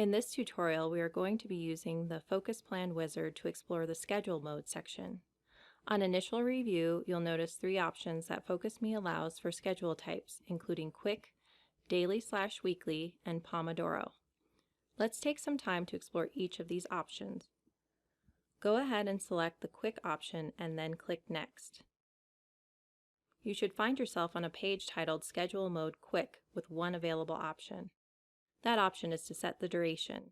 In this tutorial, we are going to be using the Focus Plan Wizard to explore the Schedule Mode section. On initial review, you'll notice three options that FocusMe allows for schedule types, including Quick, Daily/Weekly, and Pomodoro. Let's take some time to explore each of these options. Go ahead and select the Quick option and then click Next. You should find yourself on a page titled Schedule Mode Quick with one available option. That option is to set the duration.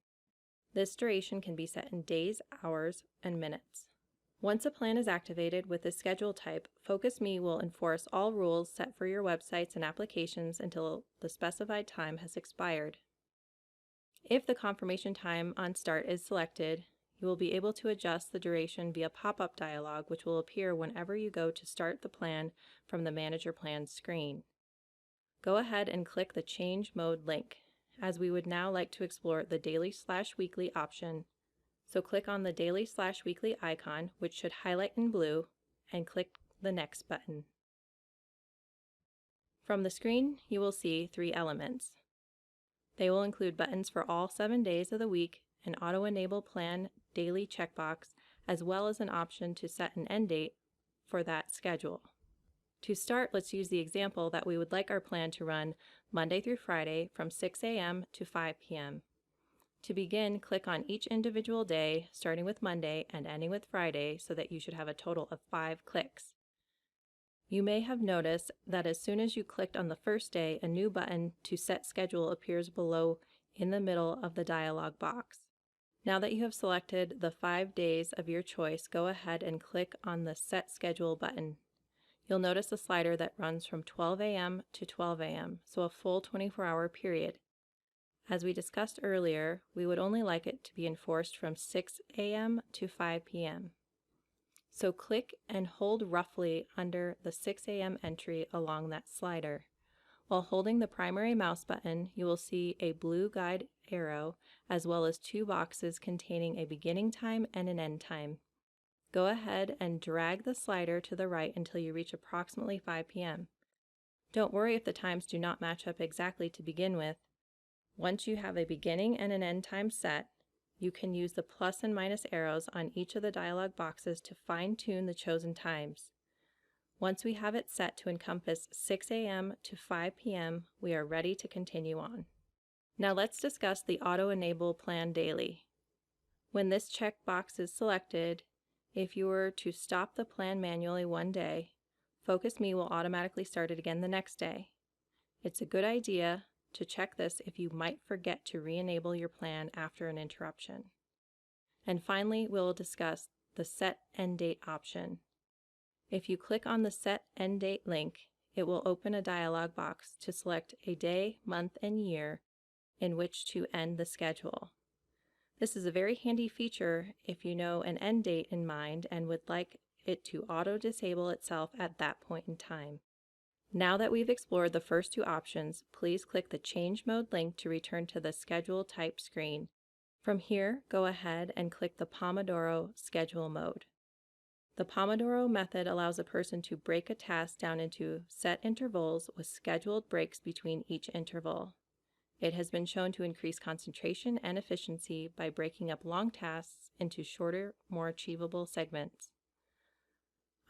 This duration can be set in days, hours, and minutes. Once a plan is activated with this schedule type, FocusMe will enforce all rules set for your websites and applications until the specified time has expired. If the confirmation time on start is selected, you will be able to adjust the duration via pop-up dialog, which will appear whenever you go to start the plan from the Manage Your Plans screen. Go ahead and click the Change Mode link, as we would now like to explore the Daily/Weekly option. So click on the Daily/Weekly icon, which should highlight in blue, and click the Next button. From the screen, you will see three elements. They will include buttons for all 7 days of the week, an auto-enable plan daily checkbox, as well as an option to set an end date for that schedule. To start, let's use the example that we would like our plan to run Monday through Friday from 6 a.m. to 5 p.m. To begin, click on each individual day, starting with Monday and ending with Friday, so that you should have a total of 5 clicks. You may have noticed that as soon as you clicked on the first day, a new button to set schedule appears below in the middle of the dialog box. Now that you have selected the 5 days of your choice, go ahead and click on the Set Schedule button. You'll notice a slider that runs from 12 a.m. to 12 a.m., so a full 24-hour period. As we discussed earlier, we would only like it to be enforced from 6 a.m. to 5 p.m. So click and hold roughly under the 6 a.m. entry along that slider. While holding the primary mouse button, you will see a blue guide arrow as well as 2 boxes containing a beginning time and an end time. Go ahead and drag the slider to the right until you reach approximately 5 p.m. Don't worry if the times do not match up exactly to begin with. Once you have a beginning and an end time set, you can use the plus and minus arrows on each of the dialog boxes to fine-tune the chosen times. Once we have it set to encompass 6 a.m. to 5 p.m., we are ready to continue on. Now let's discuss the Auto-Enable Plan Daily. When this checkbox is selected, if you were to stop the plan manually one day, FocusMe will automatically start it again the next day. It's a good idea to check this if you might forget to re-enable your plan after an interruption. And finally, we'll discuss the Set End Date option. If you click on the Set End Date link, it will open a dialog box to select a day, month, and year in which to end the schedule. This is a very handy feature if you know an end date in mind and would like it to auto-disable itself at that point in time. Now that we've explored the first two options, please click the Change Mode link to return to the Schedule Type screen. From here, go ahead and click the Pomodoro Schedule Mode. The Pomodoro method allows a person to break a task down into set intervals with scheduled breaks between each interval. It has been shown to increase concentration and efficiency by breaking up long tasks into shorter, more achievable segments.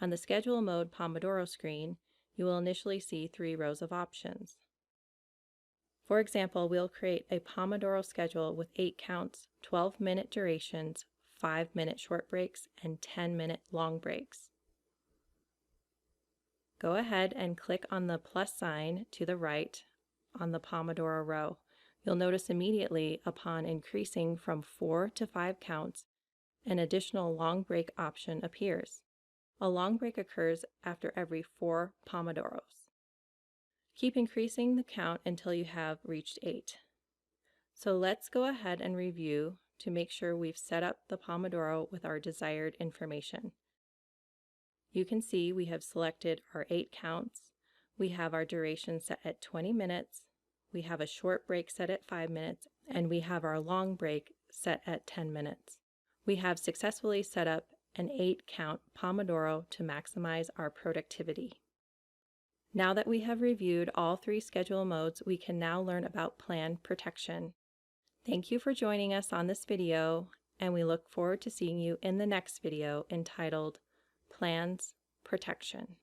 On the Schedule Mode Pomodoro screen, you will initially see 3 rows of options. For example, we'll create a Pomodoro schedule with 8 counts, 12-minute durations, 5-minute short breaks, and 10-minute long breaks. Go ahead and click on the plus sign to the right on the Pomodoro row. You'll notice immediately upon increasing from 4 to 5 counts, an additional long break option appears. A long break occurs after every 4 Pomodoros. Keep increasing the count until you have reached 8. So let's go ahead and review to make sure we've set up the Pomodoro with our desired information. You can see we have selected our 8 counts, we have our duration set at 20 minutes, we have a short break set at 5 minutes, and we have our long break set at 10 minutes. We have successfully set up an 8-count Pomodoro to maximize our productivity. Now that we have reviewed all 3 schedule modes, we can now learn about plan protection. Thank you for joining us on this video, and we look forward to seeing you in the next video entitled Plans Protection.